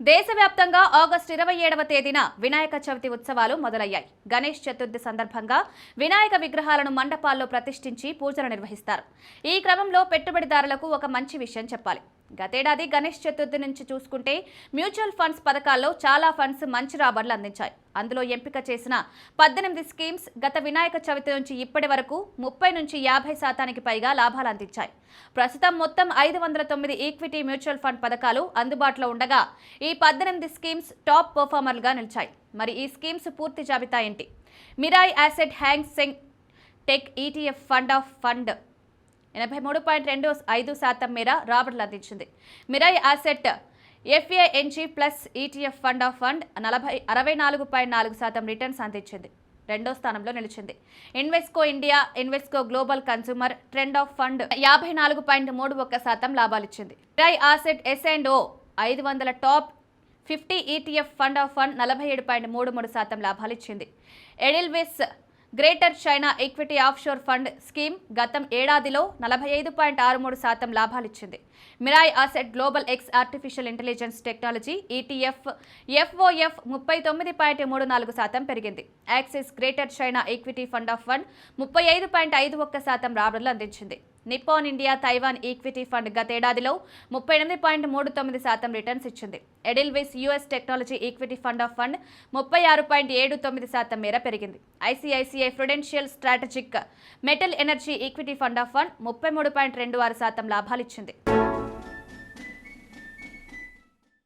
దేశవ్యాప్తంగా ఆగస్టు 27వ తేదీన వినాయక చవితి ఉత్సవాలు మొదలయ్యాయి. గణేష్ చతుర్థి సందర్భంగా వినాయక విగ్రహాలను మండపాల్లో ప్రతిష్ఠించి పూజలు నిర్వహిస్తారు. ఈ క్రమంలో పెట్టుబడిదారులకు ఒక మంచి విషయం చెప్పాలి. గతేడాది గణేష్ చతుర్థి నుంచి చూసుకుంటే మ్యూచువల్ ఫండ్స్ పథకాల్లో చాలా ఫండ్స్ మంచి రాబడులు అందించాయి. అందులో ఎంపిక చేసిన 18 స్కీమ్స్ గత వినాయక చవితి నుంచి ఇప్పటి వరకు 30 నుంచి 50% పైగా లాభాలు అందించాయి. ప్రస్తుతం మొత్తం 509 ఈక్విటీ మ్యూచువల్ ఫండ్ పథకాలు అందుబాటులో ఉండగా ఈ 18 స్కీమ్స్ టాప్ పర్ఫార్మర్లుగా నిలిచాయి. మరి ఈ స్కీమ్స్ పూర్తి జాబితా ఏంటి? Mirae asset Hang Seng tech ETF fund of fund 83.25% మేర రాబడులు అందించింది. Mirae asset FANG plus ETF fund of fund 64.4% returns అందించింది. రెండో స్థానంలో నిలిచింది. Invesco India Invesco global consumer trend of fund 54.31% లాభాలిచ్చింది. మిరాయ్ యాసెట్ ఎస్&ఓ 500 top 50 ETF fund of fund 47.33% లాభాలిచ్చింది. Edelweiss greater China equity offshore fund scheme గతం ఏడాదిలో 45.63% లాభాలిచ్చింది. Mirae asset global X artificial intelligence technology ETF FOF 39.34% పెరిగింది. Axis greater China equity fund of fund 35.51% రాబడులు అందించింది. Nippon India Taiwan equity fund గతేడాదిలో 38.39% returns ఇచ్చింది. Edelweiss US technology equity fund of fund 36.79% మేర పెరిగింది. ICICI Prudential strategic metal energy equity fund of fund 33.26% లాభాలిచ్చింది.